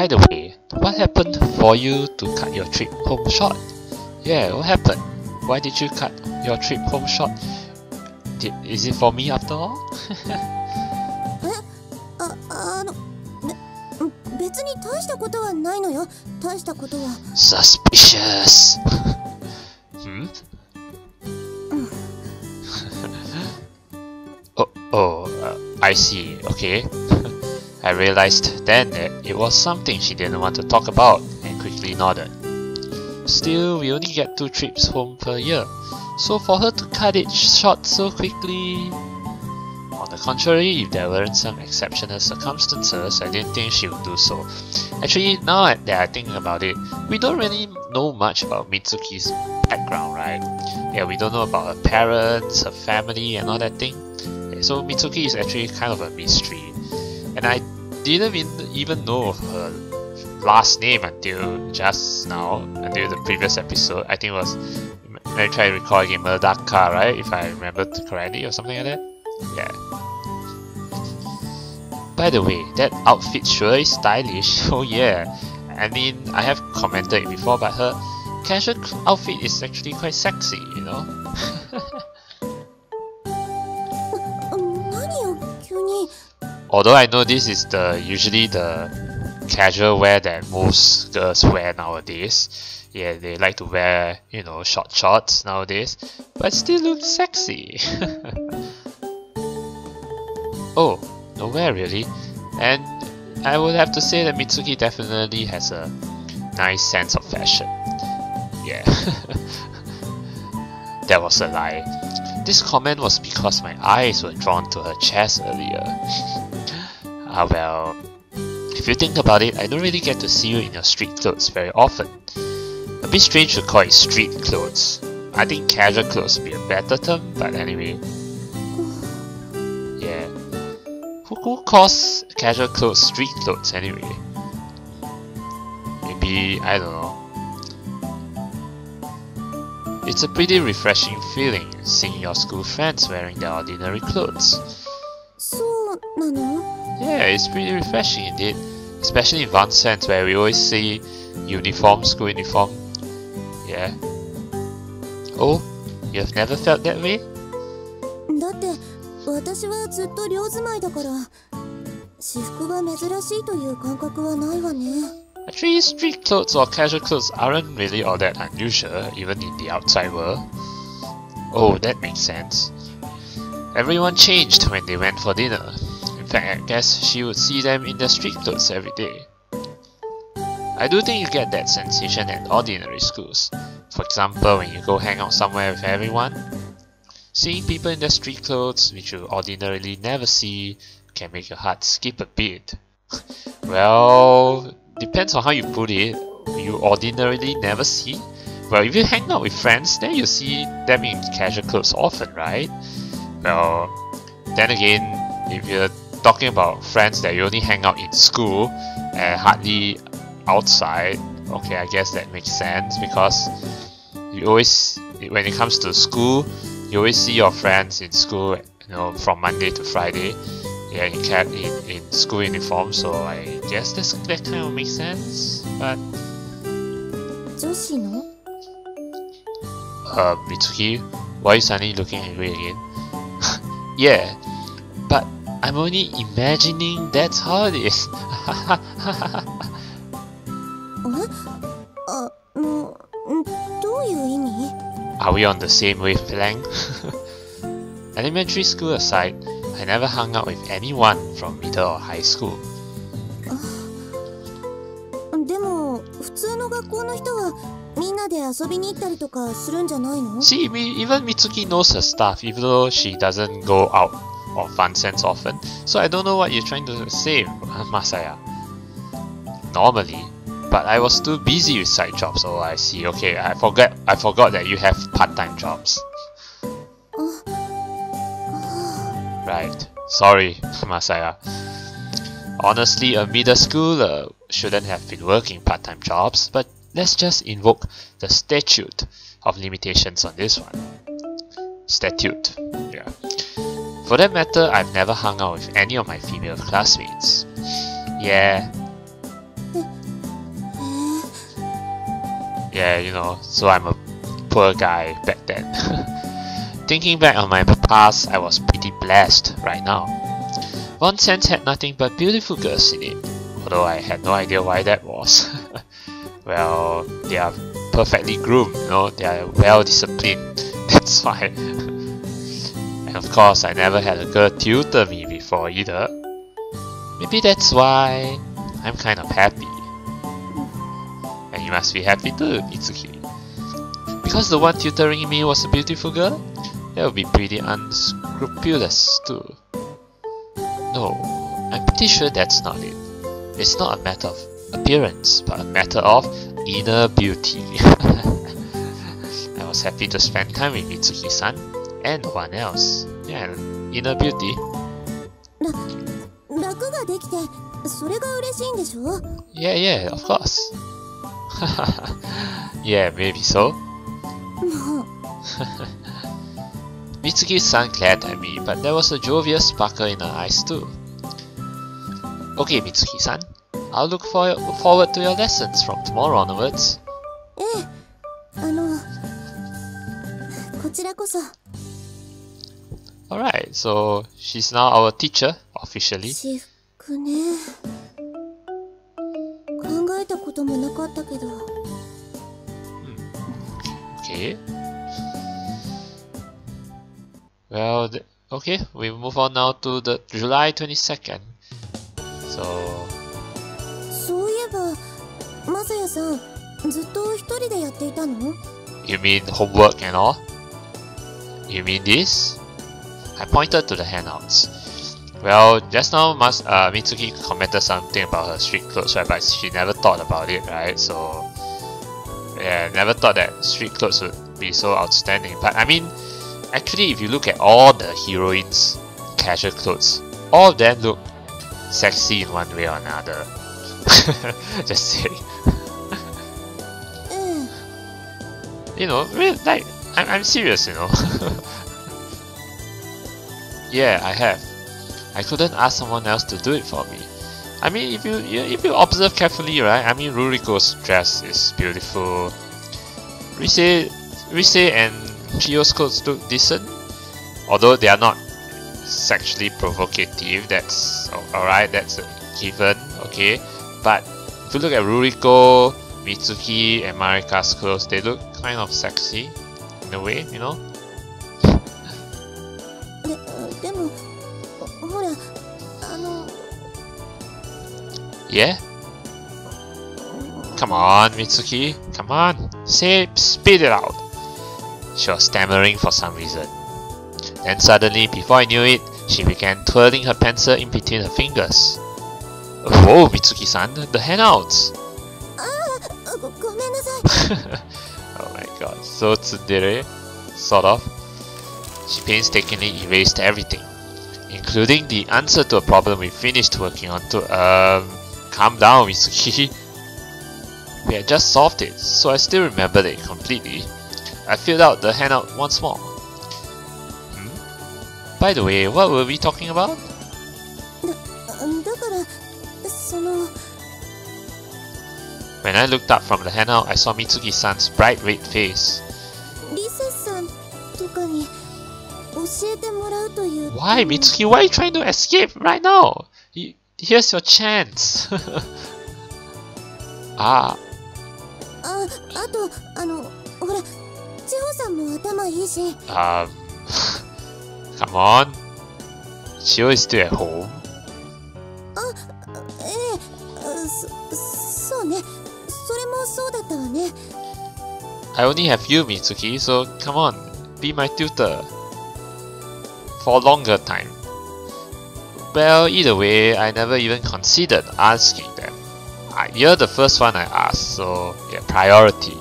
By the way, what happened for you to cut your trip home short? Yeah, what happened? Why did you cut your trip home short? Is it for me after all? 別に大したことはないのよ。大したことは。Suspicious. I see. Okay. I realized then that it was something she didn't want to talk about and quickly nodded. Still, we only get 2 trips home per year, so for her to cut it short so quickly... On the contrary, if there weren't some exceptional circumstances, I didn't think she would do so. Actually, now that I think about it, we don't really know much about Mitsuki's background, right? Yeah, we don't know about her parents, her family and all that thing. Yeah, so Mitsuki is actually kind of a mystery. And I didn't even know her last name until just now, until the previous episode. I think it was, let me try to recall again, Murdaka, right? If I remember correctly or something like that. Yeah. By the way, that outfit sure is stylish. Oh yeah. I mean, I have commented it before, but her casual outfit is actually quite sexy, you know? Although I know this is usually the casual wear that most girls wear nowadays. Yeah, they like to wear, you know, short shorts nowadays, but still looks sexy. Oh, nowhere really. And I would have to say that Mitsuki definitely has a nice sense of fashion. Yeah. That was a lie. This comment was because my eyes were drawn to her chest earlier. Well, if you think about it, I don't really get to see you in your street clothes very often. A bit strange to call it street clothes. I think casual clothes would be a better term, but anyway. Yeah. Who calls casual clothes street clothes anyway? Maybe, I don't know. It's a pretty refreshing feeling seeing your school friends wearing their ordinary clothes. Yeah, it's pretty refreshing indeed. Especially in Vincennes where we always see uniform, school uniform. Yeah. Oh, you have never felt that way? Actually, street clothes or casual clothes aren't really all that unusual, even in the outside world. Oh, that makes sense. Everyone changed when they went for dinner. In fact, I guess she would see them in their street clothes every day. I do think you get that sensation at ordinary schools. For example, when you go hang out somewhere with everyone, seeing people in their street clothes, which you ordinarily never see, can make your heart skip a beat. Well, depends on how you put it. You ordinarily never see? Well, if you hang out with friends, then you see them in casual clothes often, right? Well, then again, if you're talking about friends that you only hang out in school and hardly outside, okay, I guess that makes sense because you always, when it comes to school, you always see your friends in school, you know, from Monday to Friday, yeah, in school uniform. So I guess that kind of makes sense. But Mitsuki, why are you suddenly looking angry again? Yeah, but I'm only imagining that's how it is. Are we on the same wavelength? Elementary school aside, I never hung out with anyone from middle or high school. See, even Mitsuki knows her stuff, even though she doesn't go out of Vincennes often. So I don't know what you're trying to say, Masaya. Normally, but I was too busy with side jobs. Oh, I see. Okay, I forgot that you have part-time jobs. Right. Sorry, Masaya. Honestly, a middle schooler shouldn't have been working part-time jobs, but let's just invoke the statute of limitations on this one. Statute. Yeah. For that matter, I've never hung out with any of my female classmates. Yeah. Yeah, you know, so I'm a poor guy back then. Thinking back on my past, I was pretty blessed right now. Vincennes had nothing but beautiful girls in it, although I had no idea why that was. Well, they are perfectly groomed, you know, they are well disciplined, that's why. And of course, I never had a girl tutor me before either. Maybe that's why I'm kind of happy. And you must be happy too, Mitsuki. Because the one tutoring me was a beautiful girl, that would be pretty unscrupulous too. No, I'm pretty sure that's not it. It's not a matter of appearance, but a matter of inner beauty. I was happy to spend time with Mitsuki-san and no one else. Yeah, inner beauty. Yeah, of course. Yeah, maybe so. Mitsuki-san glared at me, but there was a jovial sparkle in her eyes too. Okay, Mitsuki-san, I'll look forward to your lessons from tomorrow onwards. Alright, so she's now our teacher, officially. Okay. Well, okay, we move on now to the July 22nd. So... You mean homework and all? You mean this? I pointed to the handouts. Well, just now Mitsuki commented something about her street clothes, right? But she never thought about it, right? So... yeah, never thought that street clothes would be so outstanding. But I mean, actually, if you look at all the heroines' casual clothes, all of them look sexy in one way or another. Just saying. You know, really, like, I'm serious, you know. Yeah, I have. I couldn't ask someone else to do it for me. I mean, if you observe carefully, right? I mean, Ruriko's dress is beautiful. Rise and Chio's clothes look decent, although they are not sexually provocative. That's alright. That's a given. Okay, but if you look at Ruriko, Mitsuki, and Marika's clothes, they look kind of sexy in a way, you know. Yeah? Come on, Mitsuki. Come on. Spit it out. She was stammering for some reason. Then suddenly, before I knew it, she began twirling her pencil in between her fingers. Whoa, Mitsuki-san, the handouts! Oh my god, so tsundere, sort of. She painstakingly erased everything, including the answer to a problem we finished working on to calm down, Mitsuki. We had just solved it, so I still remembered it completely. I filled out the handout once more. By the way, what were we talking about? When I looked up from the handout, I saw Mitsuki-san's bright red face. Why, Mitsuki? Why are you trying to escape right now? Here's your chance. Ah. Come on. Chio is still at home. I only have you, Mitsuki, so come on, be my tutor. For a longer time. Well, either way, I never even considered asking them. You're the first one I asked, so yeah, priority.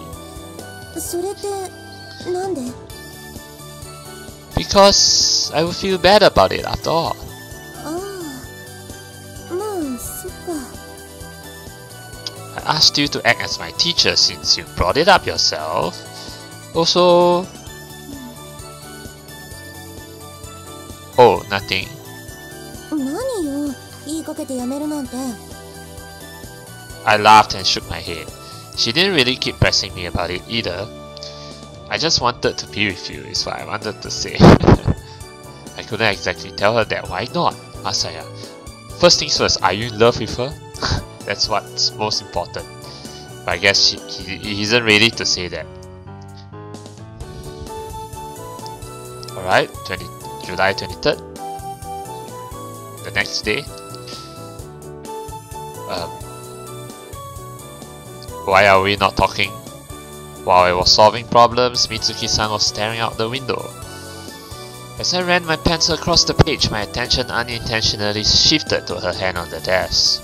Because I would feel bad about it after all. I asked you to act as my teacher since you brought it up yourself. Also... Oh, nothing. I laughed and shook my head. She didn't really keep pressing me about it either. I just wanted to be with you is what I wanted to say. I couldn't exactly tell her that. Why not, Masaya? First things first, are you in love with her? That's what's most important. But I guess he isn't ready to say that. Alright, July 23rd. The next day. Why are we not talking? While I was solving problems, Mitsuki-san was staring out the window. As I ran my pencil across the page, my attention unintentionally shifted to her hand on the desk.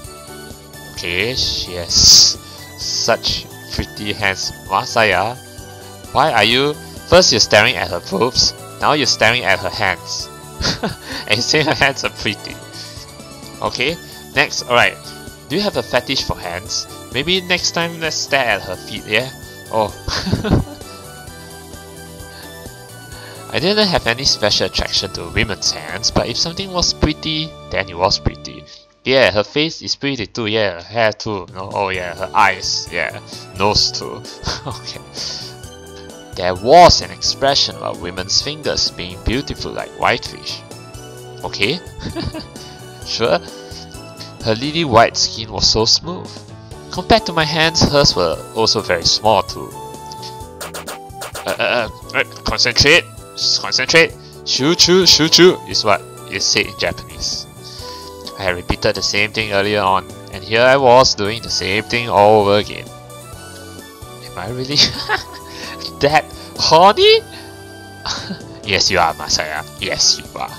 Okay, she has such pretty hands. Masaya, why are you... First you're staring at her boobs, now you're staring at her hands. And you say her hands are pretty. Okay, next, alright. Do you have a fetish for hands? Maybe next time let's stare at her feet, yeah? Oh. I didn't have any special attraction to women's hands, but if something was pretty, then it was pretty. Yeah, her face is pretty too, yeah, her hair too, no? Oh yeah, her eyes, yeah, nose too. Okay. There was an expression about women's fingers being beautiful like whitefish. Okay. Sure. Her lily white skin was so smooth. Compared to my hands, hers were also very small too. Concentrate! Concentrate! Shuchu is what is said in Japanese. I had repeated the same thing earlier on, and here I was doing the same thing all over again. Am I really that horny? Yes you are, Masaya. Yes you are.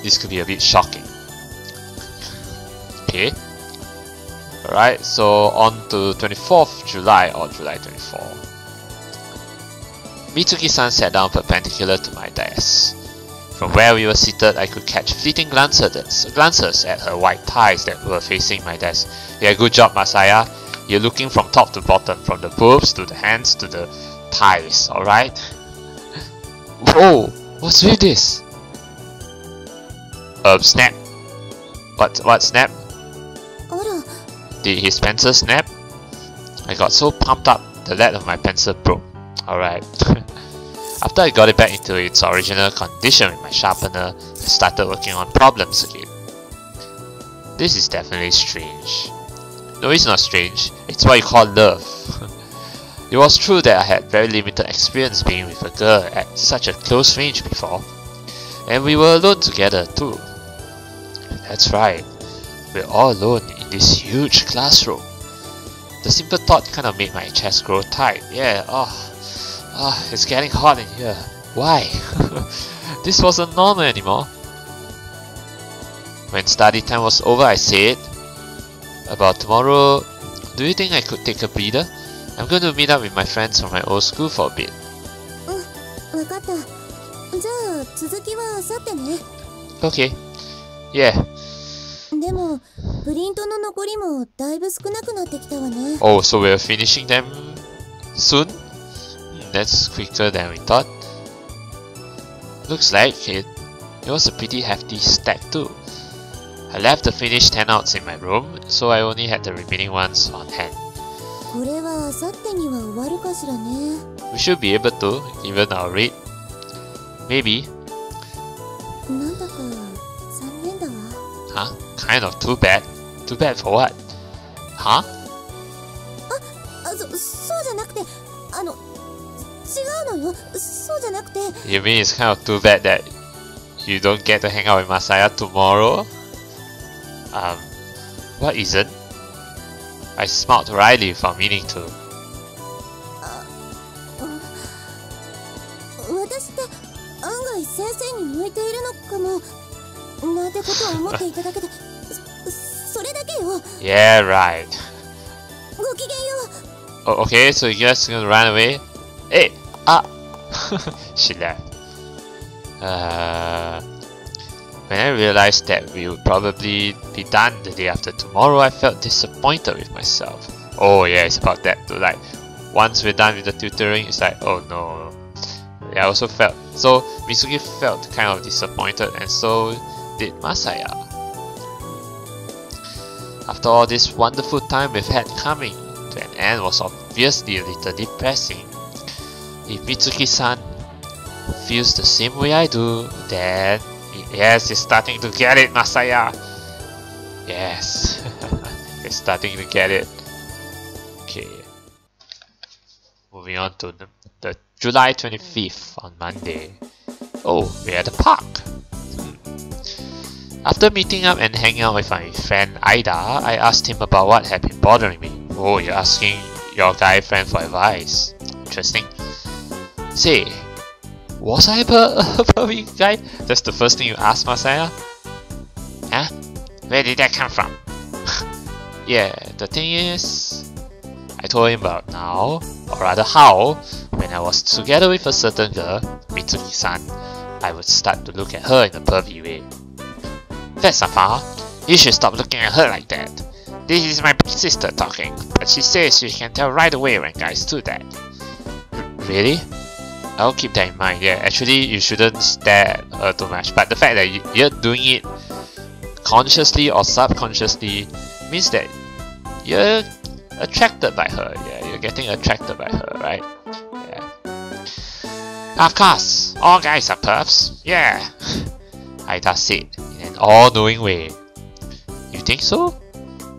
This could be a bit shocking. Okay. Alright, so on to 24th July or July 24. Mitsuki-san sat down perpendicular to my desk. From where we were seated, I could catch fleeting glances at her white thighs that were facing my desk. Yeah, good job, Masaya. You're looking from top to bottom, from the boobs to the hands to the thighs, alright? Whoa! What's with this? Snap. What snap? Did his pencil snap? I got so pumped up, the lead of my pencil broke. Alright. After I got it back into its original condition with my sharpener, I started working on problems again. This is definitely strange. No, it's not strange. It's what you call love. It was true that I had very limited experience being with a girl at such a close range before. And we were alone together too. That's right. We're all alone in this huge classroom. The simple thought kind of made my chest grow tight. Yeah, it's getting hot in here. Why? This wasn't normal anymore. When study time was over, I said, about tomorrow, do you think I could take a breather? I'm going to meet up with my friends from my old school for a bit. Okay. Yeah. Oh, so we're finishing them soon? That's quicker than we thought. Looks like it was a pretty hefty stack too. I left the finished handouts in my room, so I only had the remaining ones on hand. We should be able to, given our rate. Maybe. Huh? Kind of too bad. Too bad for what? Huh? You mean it's kind of too bad that you don't get to hang out with Masaya tomorrow? What isn't? I smiled wryly without meaning to. Yeah, right. Oh, okay, so you guys are gonna run away? Hey! She left. When I realized that we would probably be done the day after tomorrow, I felt disappointed with myself. Oh yeah, it's about that too. Like, once we're done with the tutoring, it's like, oh no. Yeah, I also felt, so Mitsuki felt kind of disappointed, and so did Masaya. After all this wonderful time we've had coming to an end was obviously a little depressing. If Mitsuki-san feels the same way I do, then yes, he's starting to get it, Masaya! Yes, he's starting to get it. Okay. Moving on to the July 25th on Monday. Oh, we're at the park. After meeting up and hanging out with my friend Aida, I asked him about what had been bothering me. Oh, you're asking your guy friend for advice. Interesting. Say, was I a pervy guy? That's the first thing you asked, Masaya? Huh? Where did that come from? Yeah, the thing is, I told him about now, or rather how, when I was together with a certain girl, Mitsuki-san, I would start to look at her in a pervy way. That's not far. You should stop looking at her like that. This is my big sister talking, but she says you can tell right away when guys do that. Really? I'll keep that in mind. Yeah, actually you shouldn't stare at her too much, but the fact that you're doing it consciously or subconsciously means that you're attracted by her. Yeah, you're getting attracted by her, right? Yeah. Of course, all guys are pervs. Yeah. Aida said in an all-knowing way. You think so?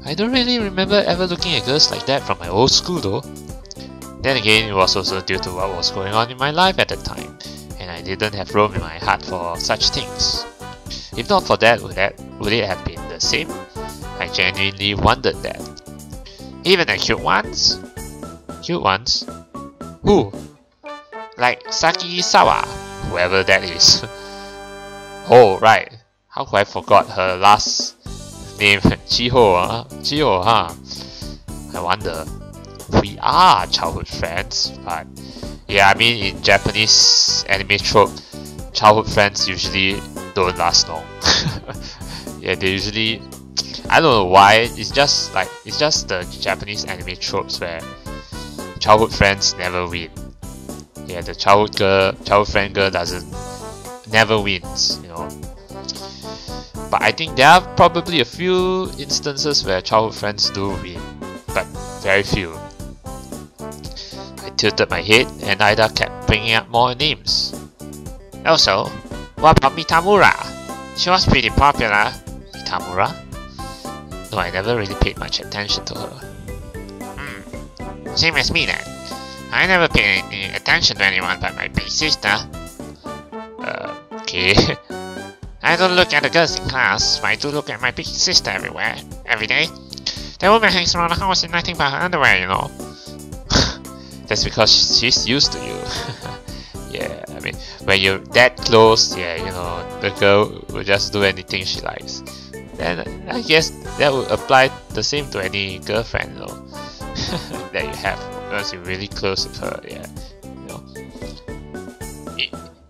I don't really remember ever looking at girls like that from my old school though. Then again, it was also due to what was going on in my life at the time, and I didn't have room in my heart for such things. If not for that, would it have been the same? I genuinely wondered that. Even the cute ones? Cute ones? Who? Like Saki-sawa, whoever that is. Oh, right. How could I forgot her last name? Chiho, Chiho, huh? I wonder. We are childhood friends, but yeah, I mean in Japanese anime trope, childhood friends usually don't last long. Yeah, they usually, I don't know why, it's just the Japanese anime tropes where childhood friends never win. Yeah, the childhood friend girl never wins, you know. But I think there are probably a few instances where childhood friends do win, but very few. I tilted my head and Aida kept bringing up more names. Also, what about Mitamura? She was pretty popular. Mitamura? No, I never really paid much attention to her. Same as me then. I never paid any attention to anyone but my big sister. Okay. I don't look at the girls in class, but I do look at my big sister everywhere, every day. That woman hangs around the house in nothing but her underwear, you know. That's because she's used to you. Yeah, I mean, when you're that close, yeah, you know, the girl will just do anything she likes. Then I guess that would apply the same to any girlfriend, you know, that you have, because you're really close with her, yeah. You know.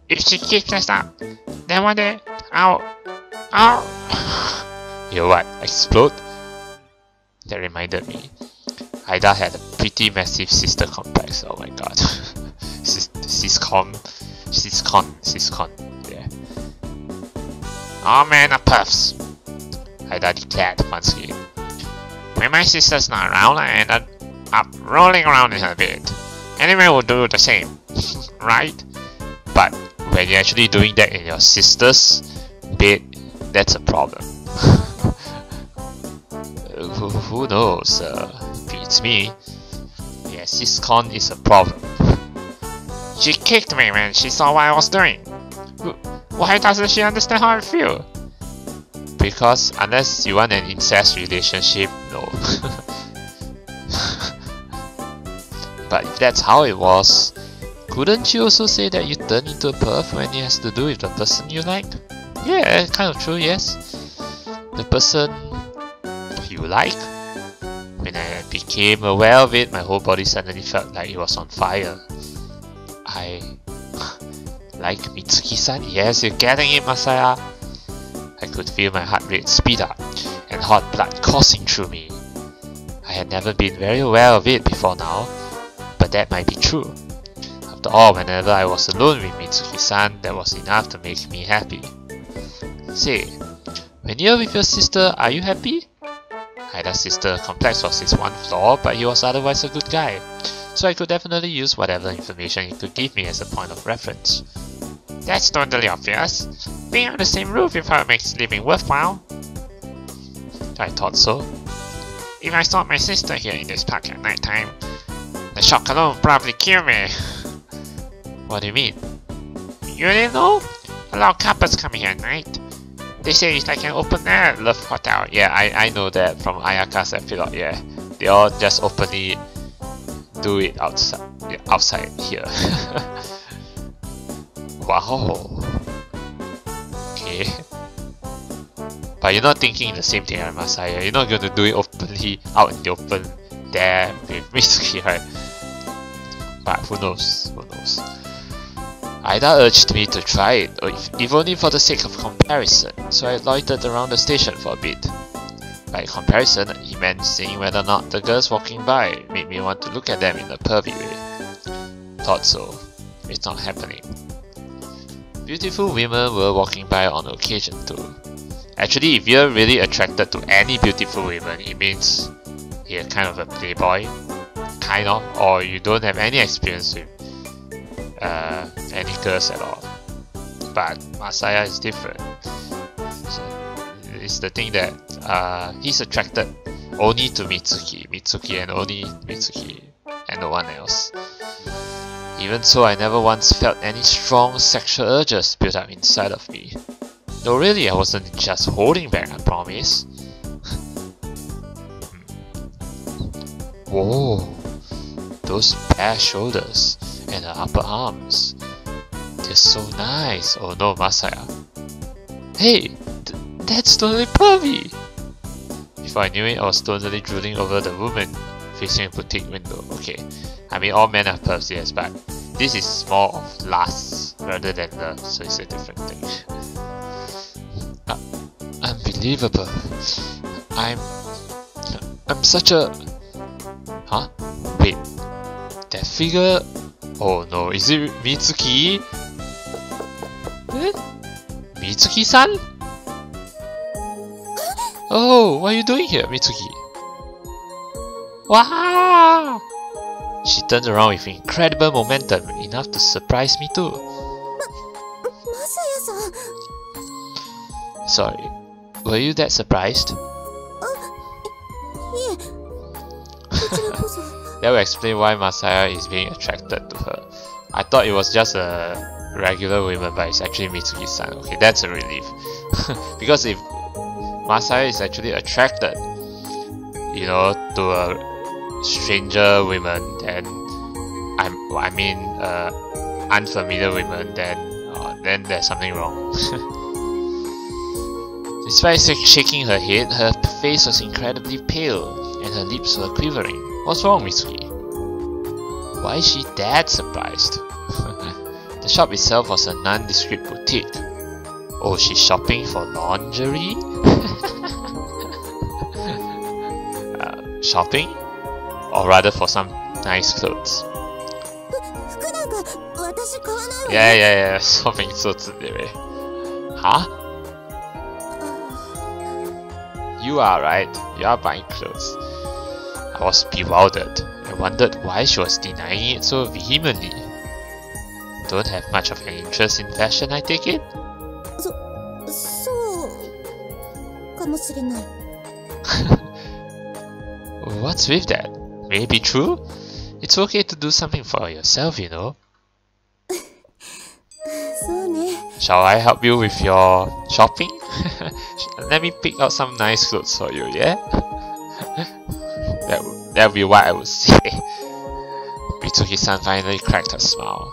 If she keeps us up, then one day, I'll... You what, explode? That reminded me. Aida had a pretty massive sister complex, oh my god. Siscon, yeah. All men are puffs, Aida declared once again. When my sister's not around, I end up rolling around in her bed. Anyone will do the same, right? But when you're actually doing that in your sister's bed, that's a problem. Who knows? Beats me. Yeah, Siscon is a problem. She kicked me when she saw what I was doing. Why doesn't she understand how I feel? Because unless you want an incest relationship, no. But if that's how it was, couldn't you also say that you turn into a perv when it has to do with the person you like? Yeah, kind of true, yes. The person you like? When I became aware of it, my whole body suddenly felt like it was on fire. I like Mitsuki-san? Yes, you're getting it, Masaya. I could feel my heart rate speed up and hot blood coursing through me. I had never been very aware of it before now, but that might be true. After all, whenever I was alone with Mitsuki-san, that was enough to make me happy. Say, when you're with your sister, are you happy? Aida's sister complex was his one flaw, but he was otherwise a good guy, so I could definitely use whatever information he could give me as a point of reference. That's totally obvious. Being on the same roof with her makes living worthwhile. I thought so. If I saw my sister here in this park at night time, the shock alone would probably kill me. What do you mean? You didn't know? A lot of couples come here at night. They say it's like an open air love hotel. Yeah, I know that from Ayaka's epilogue, yeah. They all just openly do it outside here. Wow. Okay. But you're not thinking the same thing, right, Masaya? You're not going to do it openly, out in the open, there with Mitsuki, right? But who knows? Who knows? Aida urged me to try it, if only for the sake of comparison, so I loitered around the station for a bit. By comparison, he meant seeing whether or not the girls walking by made me want to look at them in a pervy way. Thought so. It's not happening. Beautiful women were walking by on occasion too. Actually, if you're really attracted to any beautiful women, it means you're kind of a playboy, kind of, or you don't have any experience with any girls at all. But Masaya is different. It's the thing that he's attracted only to Mitsuki and only Mitsuki and no one else. Even so, I never once felt any strong sexual urges built up inside of me. No, really, I wasn't just holding back, I promise. Whoa, those bare shoulders and her upper arms. They're so nice. Oh no, Masaya. Hey, that's totally pervy! Before I knew it, I was totally drooling over the woman facing a boutique window. Okay, I mean all men are pervs, yes, but this is more of lust rather than love, so it's a different thing. Unbelievable. I'm such a... Huh? Wait. That figure... Oh no, is it Mitsuki? Eh? Mitsuki-san? Oh, what are you doing here, Mitsuki? Wow! She turned around with incredible momentum, enough to surprise me too. Masaya-san. Sorry, were you that surprised? That will explain why Masaya is being attracted to her. I thought it was just a regular woman, but it's actually Mitsuki-san. Okay, that's a relief. Because if Masaya is actually attracted, you know, to a stranger woman, then unfamiliar women, then there's something wrong. Despite shaking her head, her face was incredibly pale, and her lips were quivering. What's wrong, Mitsuki? Why is she that surprised? The shop itself was a nondescript boutique. Oh, she's shopping for lingerie? Shopping? Or rather for some nice clothes. Yeah, shopping そつでね. Huh? You are right, you are buying clothes. I was bewildered and wondered why she was denying it so vehemently. Don't have much of an interest in fashion, I take it? そうかもしれない。 What's with that? May it be true? It's okay to do something for yourself, you know. そうね。 Shall I help you with your shopping? Let me pick out some nice clothes for you, yeah? That would be what I would say. Mitsuki-san finally cracked a smile.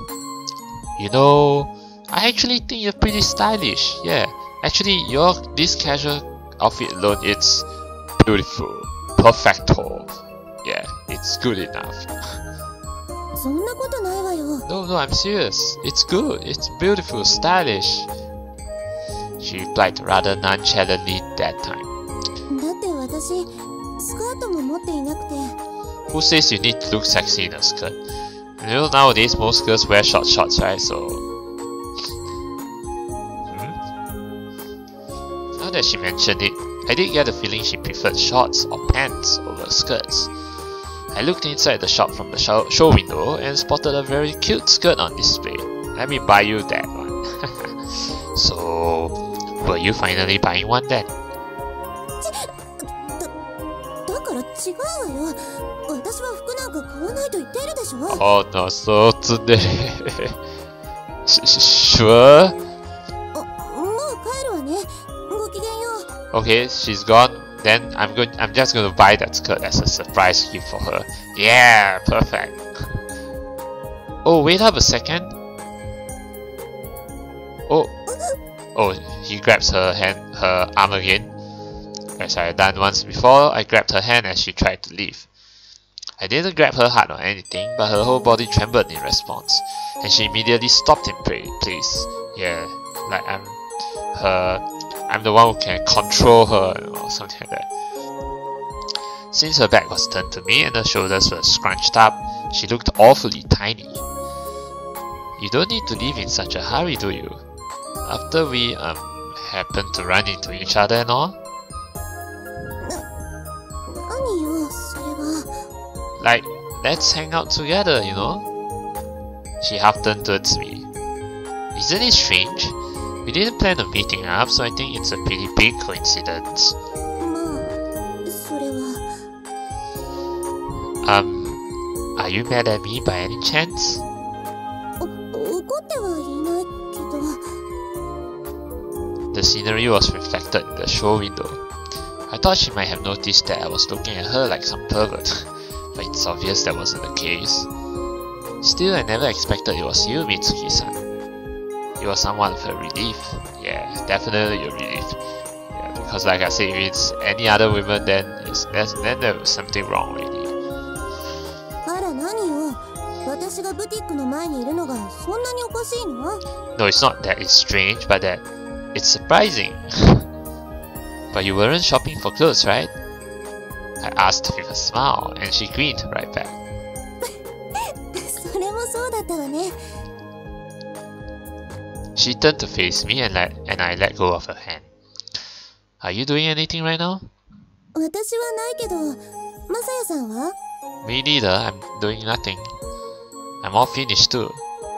You know, I actually think you're pretty stylish. Yeah, actually, this casual outfit alone, it's beautiful, perfecto. Yeah, it's good enough. そんなことないわよ。 No, I'm serious. It's good. It's beautiful, stylish. She replied rather nonchalantly that time. だって私、スカートも持っていなくて。 Who says you need to look sexy in a skirt? You know, nowadays most girls wear short shorts, right? So... Now that she mentioned it, I did get the feeling she preferred shorts or pants over skirts. I looked inside the shop from the show window and spotted a very cute skirt on display. Let me buy you that one. So, were you finally buying one then? だから違うわよ。私は服なんか買わないと言っているでしょ。Oh no, so tsundere. Sure? もう帰るわね。ごきげんよう。 Okay, she's gone. Then I'm just gonna buy that skirt as a surprise gift for her. Yeah, perfect. Oh, wait up a second. Oh, he grabs her arm again. As I had done once before, I grabbed her hand as she tried to leave. I didn't grab her hard or anything, but her whole body trembled in response, and she immediately stopped in place. Yeah, like I'm the one who can control her or something like that. Since her back was turned to me and her shoulders were scrunched up, she looked awfully tiny. You don't need to leave in such a hurry, do you? After we happened to run into each other and all? 何よ、それは。 Like, let's hang out together, you know? She half turned towards me. Isn't it strange? We didn't plan on meeting up, so I think it's a pretty big coincidence. まあ、それは。Are you mad at me by any chance? 怒ってはいないけど。 The scenery was reflected in the show window. I thought she might have noticed that I was looking at her like some pervert, but it's obvious that wasn't the case. Still, I never expected it was you, Mitsuki-san. It was somewhat of a relief. Yeah, definitely a relief. Yeah, because like I said, if it's any other women, then there was something wrong already. あら何よ。私がブティックの前にいるのがそんなにおかしいの？ No, it's not that it's strange, but that it's surprising. But you weren't shopping for clothes, right? I asked with a smile, and she grinned right back. それもそうだったわね。 She turned to face me and I let go of her hand. Are you doing anything right now? 私はないけど、マサヤさんは？ Me neither, I'm doing nothing. I'm all finished too.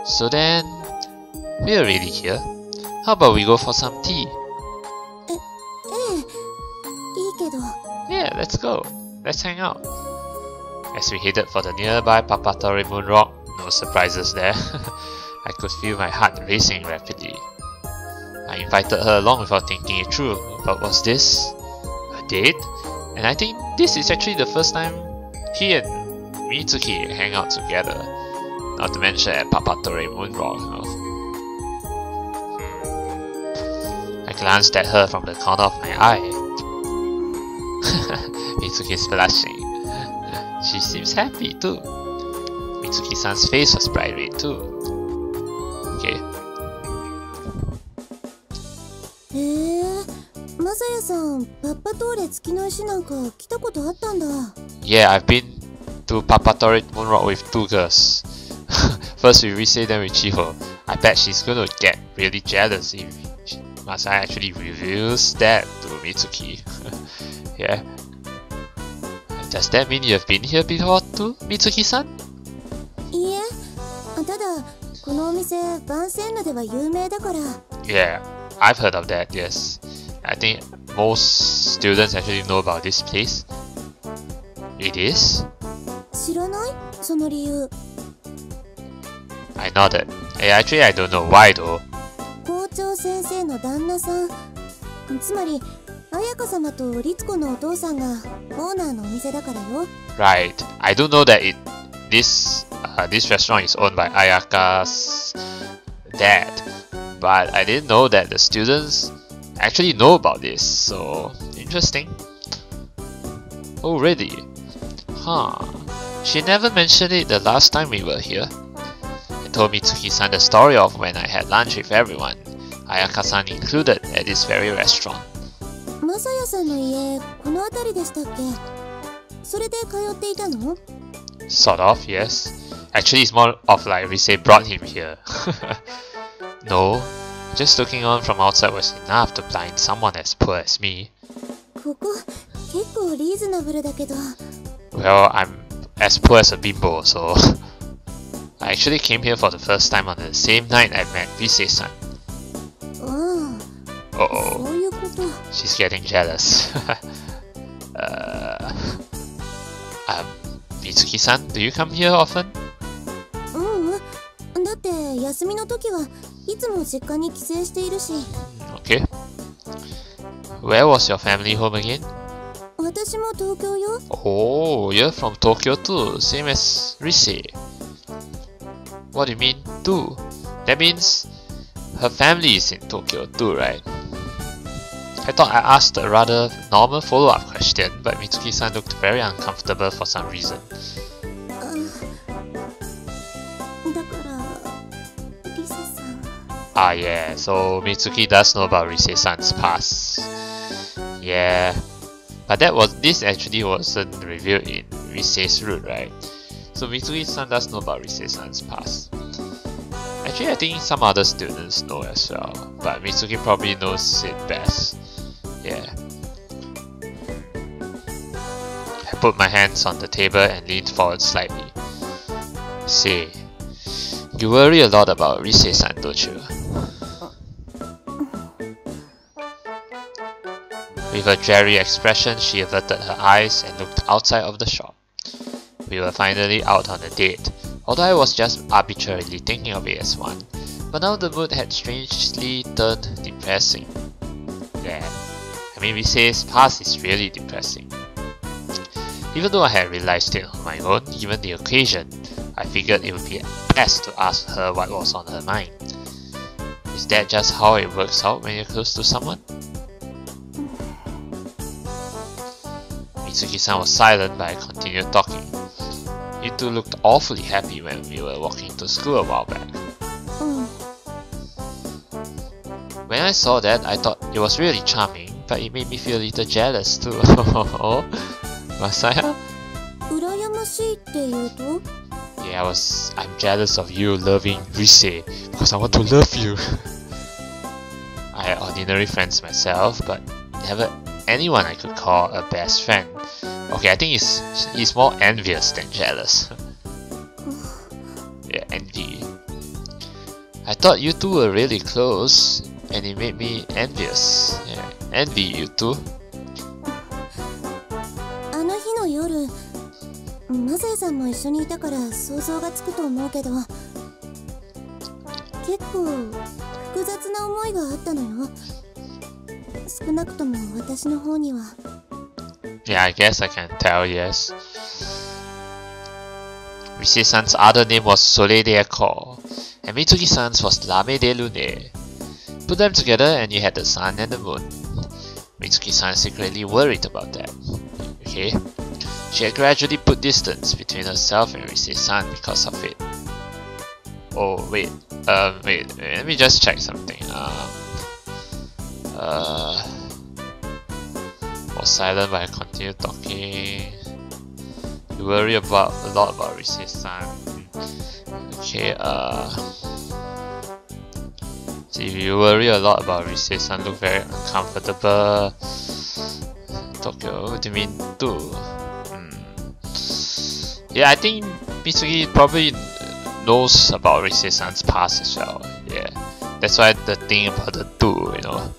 So then, we're really here. How about we go for some tea? ええ、いいけど。 Yeah, let's go. Let's hang out. As we headed for the nearby Papatore Moon Rock, no surprises there. I could feel my heart racing rapidly. I invited her along without thinking it through, but was this a date? And I think this is actually the first time he and Mitsuki hang out together. Not to mention at Papatore Moon Rock. I glanced at her from the corner of my eye. Mitsuki's blushing. She seems happy too. Mitsuki-san's face was bright red too. Okay. へえ、マサヤさん、パッパトーレ月の石なんか来たことあったんだ。Yeah, I've been to Papatore Moon Rock with two girls. First with Rise, then with Chiho. I bet she's gonna get really jealous if Masaya actually reveals that to Mitsuki. Yeah. Does that mean you have been here before too, Mitsuki-san? いいえ、ただこのお店ヴァンセンヌでは有名だから。 Yeah, I've heard of that, yes. I think most students actually know about this place. It is? 知らない？その理由。 I nodded. Actually, I don't know why though. 校長先生の旦那さん。つまり、彩香様と律子のお父さんがオーナーのお店だからよ。Right. I do know that this restaurant is owned by Ayaka's dad, but I didn't know that the students actually know about this. So interesting. Oh, really? Huh. She never mentioned it the last time we were here. I told Mitsuki-san the story of when I had lunch with everyone, Ayaka-san included, at this very restaurant. マサヤさんの家、この辺りでしたっけ？それで通っていたの？ Sort of, yes. Actually, it's more of like Rise brought him here. No, just looking on from outside was enough to blind someone as poor as me. こここ結構リーズナブルだけど。Well, I'm as poor as a bimbo, so I actually came here for the first time on the same night I met Vincennes-san. ああ、 Uh-oh, そういうこと。 she's getting jealous. Mitsuki-san, do you come here often? だって休みの時はいつも実家に帰省しているし。 Okay. Where was your family home again? 私も東京よ。 Oh, you're from Tokyo too, same as Rise. What do you mean too? That means her family is in Tokyo too, right? I thought I asked a rather normal follow-up question, but Mitsuki-san looked very uncomfortable for some reason. だからリセさん。 Ah yeah, so Mitsuki does know about Rise-san's past. Yeah, but this actually wasn't revealed in Rise's route, right? So Mitsuki-san does know about Rise-san's past. Actually, I think some other students know as well, but Mitsuki probably knows it best. Yeah. I put my hands on the table and leaned forward slightly. Say, you worry a lot about Rise-san, don't you? With a dreary expression, she averted her eyes and looked outside of the shop. We were finally out on a date, although I was just arbitrarily thinking of it as one, but now the mood had strangely turned depressing. Yeah, I mean, Rise's past is really depressing. Even though I had realized it on my own, given the occasion, I figured it would be best to ask her what was on her mind. Is that just how it works out when you're close to someone? Mitsuki-san was silent, but I continued talking. You two looked awfully happy when we were walking to school a while back. When I saw that, I thought it was really charming, but it made me feel a little jealous too. Masaya? 羨ましいって言うと? Yeah, I'm jealous of you loving Rise, because I want to love you. I had ordinary friends myself, but never anyone I could call a best friend. Okay, I think he's more envious than jealous. Yeah, envy. I thought you two were really close, and it made me envious. Yeah, envy you two. あの日の夜、マサヤさんも一緒にいたから想像がつくと思うけど、結構複雑な思いがあったのよ。少なくとも私の方には。 Yeah, I guess I can tell, yes. Rise-san's other name was Soleil d'Accord, and Mitsuki-san's was Lame de Lune. Put them together and you had the sun and the moon. Mitsuki-san secretly worried about that. Okay? She had gradually put distance between herself and Rise-san because of it. Oh, wait, let me just check something. Was silent but I continued talking. You worry a lot about Rise-san. Okay, so if you worry a lot about Rise-san, look very uncomfortable. Tokyo, what do you mean too? Yeah, I think Mitsuki probably knows about Rise-san's past as well. Yeah, that's why the thing about the two, you know.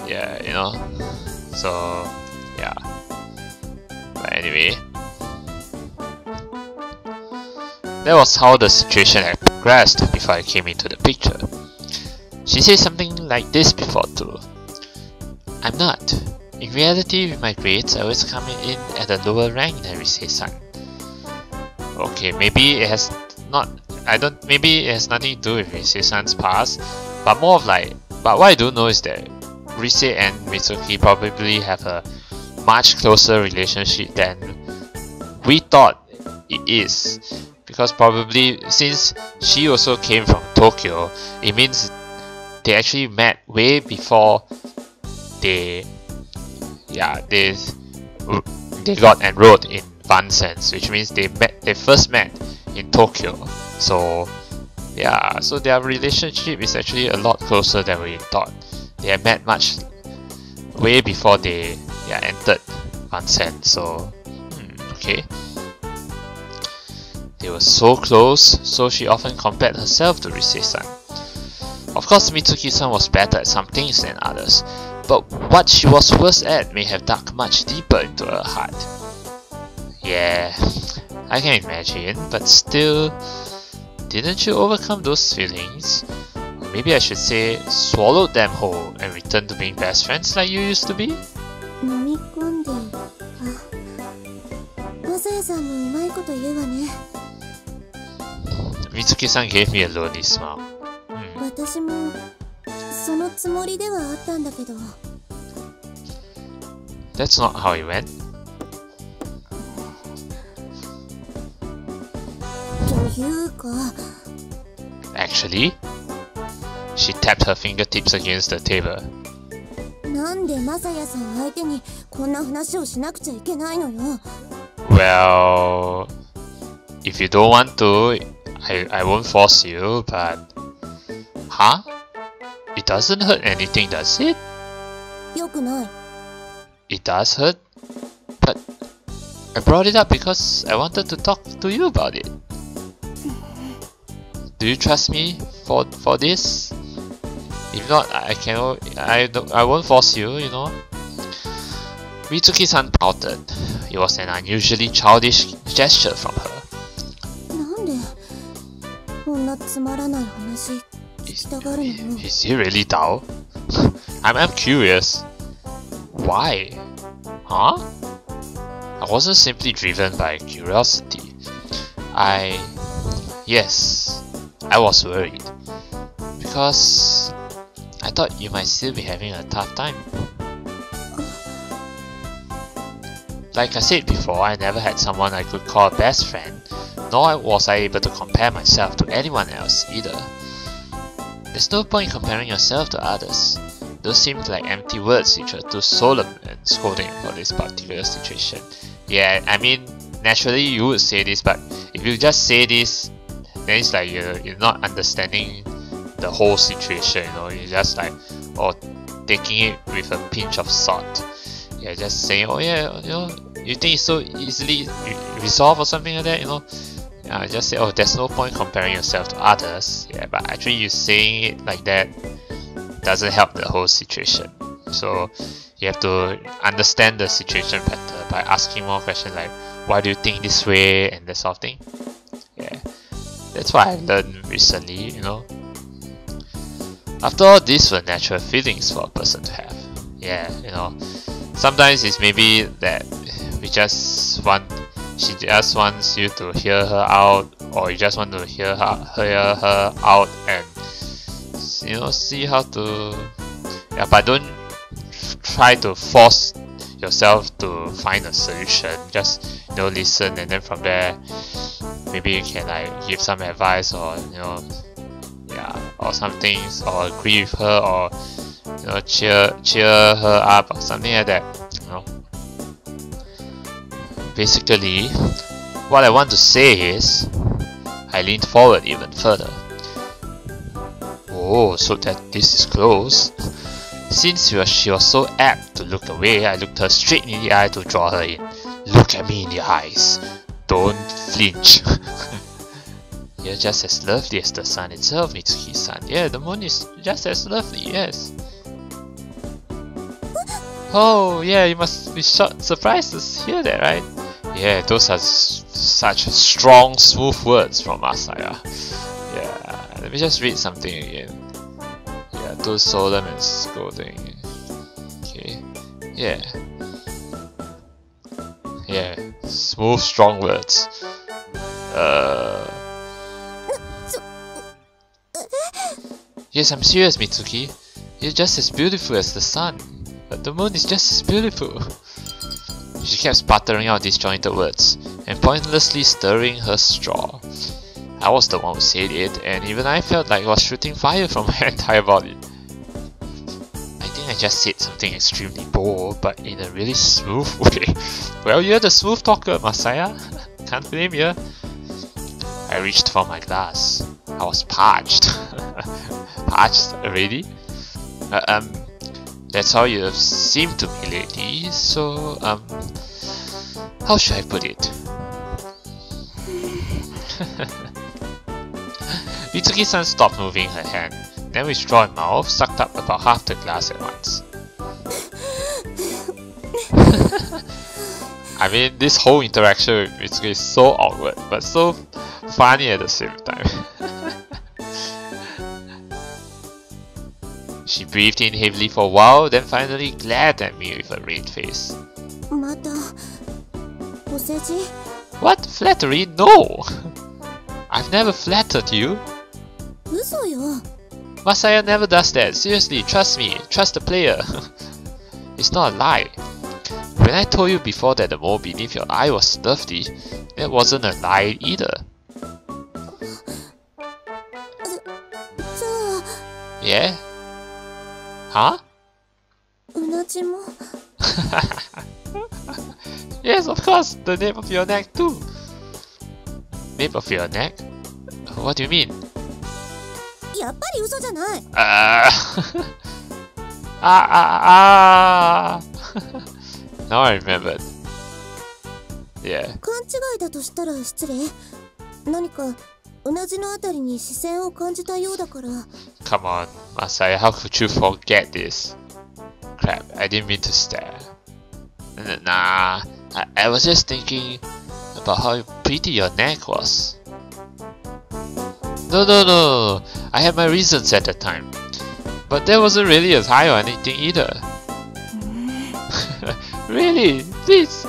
Yeah, you know. So, yeah. But anyway, that was how the situation had progressed before I came into the picture. She said something like this before too. I'm not. In reality, with my grades, I always come in at a lower rank than Rise-san. Okay, maybe it has maybe it has nothing to do with Rise-san's past, but more of like, but what I do know is that Rise and Mitsuki probably have a much closer relationship than we thought it is, because probably since she also came from Tokyo, it means they actually met way before they got enrolled in Vincennes, which means they first met in Tokyo. So yeah, so their relationship is actually a lot closer than we thought. They had met way before they yeah, entered Vincennes, so okay. They were so close, so she often compared herself to Rise-san. Of course, Mitsuki-san was better at some things than others, but what she was worse at may have dug much deeper into her heart. Yeah, I can imagine, but still, didn't you overcome those feelings? Or maybe I should say, swallowed them whole and returned to being best friends like you used to be? 飲み込んでいた。マサヤさんもうまいこと言うわね。Mitsuki-san gave me a lonely smile. 私もそのつもりではあったんだけど。That's not how it went. というか。Actually, she tapped her fingertips against the table. なんでマサヤさん相手にこんな話をしなくちゃいけないのよ。Well, if you don't want to, I won't force you, but... Huh? It doesn't hurt anything, does it? よくない。It does hurt? But I brought it up because I wanted to talk to you about it. Do you trust me for this? If not, I won't force you, you know. Mitsuki-san pouted. It was an unusually childish gesture from her. なんでこんなつまらない話聞きたがるのよ。Is he really dull? I'm curious. Why? Huh? I wasn't simply driven by curiosity. Yes, I was worried. Because I thought you might still be having a tough time. Like I said before, I never had someone I could call a best friend, nor was I able to compare myself to anyone else either. There's no point comparing yourself to others. Those seemed like empty words which were too solemn and scolding for this particular situation. Yeah, I mean, naturally you would say this, but if you just say this, then it's like you're not understanding the whole situation, you know, you're just like, taking it with a pinch of salt. Yeah, just saying, oh yeah, you know, you think it's so easily resolved or something like that, you know. Just say, oh, there's no point comparing yourself to others. Yeah, but actually you saying it like that doesn't help the whole situation. So you have to understand the situation better by asking more questions like, why do you think this way, and that sort of thing. Yeah, that's what I've learned recently, you know. After all, these were natural feelings for a person to have. Yeah, you know, sometimes it's maybe that she just wants you to hear her out, or you just want to hear her out and, you know, see how to, yeah, but don't try to force yourself to find a solution. Just, you know, listen, and then from there maybe you can like give some advice, or, you know, yeah, or some things, or agree with her, or, you know, cheer her up or something like that, you know. Basically, what I want to say is, I leaned forward even further. Oh, so that this is close. Since she was so apt to look away, I looked her straight in the eye to draw her in. Look at me in the eyes. Don't flinch. You're just as lovely as the sun itself, Mitsuki-san. Yeah, the moon is just as lovely, yes. Oh, yeah, you must be surprised to hear that, right? Yeah, those are such strong, smooth words from Masaya. Yeah, let me just read something again. Yeah, too solemn and scolding. Okay, yeah. Yeah, smooth, strong words. Yes, I'm serious, Mitsuki. You're just as beautiful as the sun, but the moon is just as beautiful. She kept sputtering out disjointed words and pointlessly stirring her straw. I was the one who said it, and even I felt like I was shooting fire from my entire body. I think I just said something extremely bold, but in a really smooth way. Well, you're the smooth talker, Masaya. Can't blame you. I reached for my glass. I was parched. Parched already? That's how you seem to me lately, so, how should I put it? Mitsuki-san stopped moving her hand, then with straw in mouth, sucked up about half the glass at once. I mean, this whole interaction with Mitsuki is so awkward, but so funny at the same time. She breathed in heavily for a while, then finally glared at me with a red face. What? Flattery? No! I've never flattered you. Masaya never does that. Seriously, trust me. Trust the player. It's not a lie. When I told you before that the mole beneath your eye was stuffy, that wasn't a lie either. Yeah? Huh? Yes, of course, the nape of your neck too. Nape of your neck? What do you mean? Now I remembered. Yeah. Come on, Masaya, how could you forget this? Crap, I didn't mean to stare. Nah, I was just thinking about how pretty your neck was. No, I had my reasons at the time. But there wasn't really a tie or anything either. Really, please,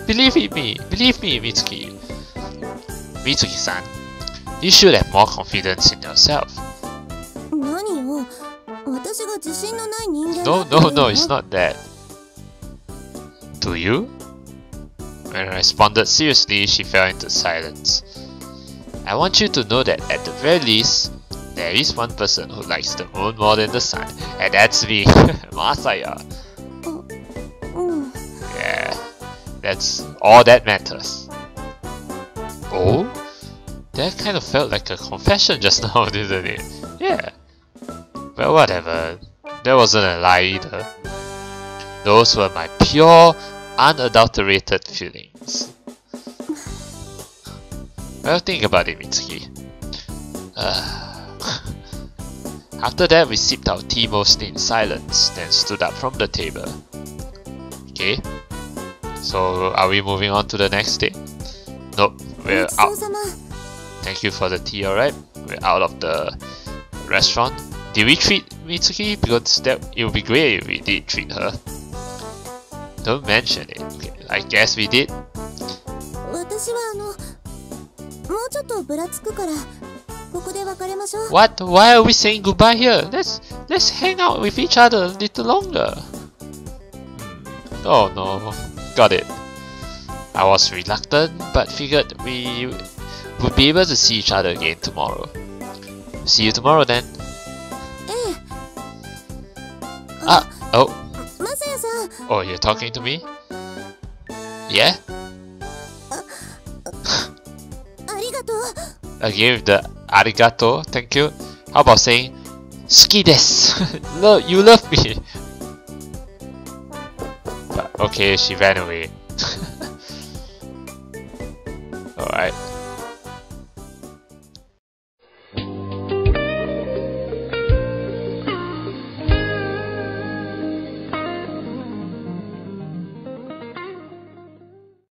believe in me, Mitsuki. Mitsuki-san, you should have more confidence in yourself. No, it's not that. Do you? When I responded seriously, she fell into silence. I want you to know that at the very least, there is one person who likes the moon more than the sun, and that's me, Masaya. Yeah, that's all that matters. Oh? That kind of felt like a confession just now, didn't it? Yeah. Well, whatever. That wasn't a lie either. Those were my pure, unadulterated feelings. Well, think about it, Mitsuki. After that, we sipped our tea mostly in silence, then stood up from the table. Okay. So, are we moving on to the next day? Nope, we're out. Thank you for the tea, alright? We're out of the restaurant. Did we treat Mitsuki? Because it would be great if we did treat her. Don't mention it. Okay, I guess we did. What? Why are we saying goodbye here? Let's hang out with each other a little longer. Oh no, got it. I was reluctant, but figured we would be able to see each other again tomorrow. See you tomorrow then. Oh. Oh, you're talking to me? Yeah? Again with the arigato, thank you. How about saying suki desu? No, you love me. But okay, she ran away. Alright.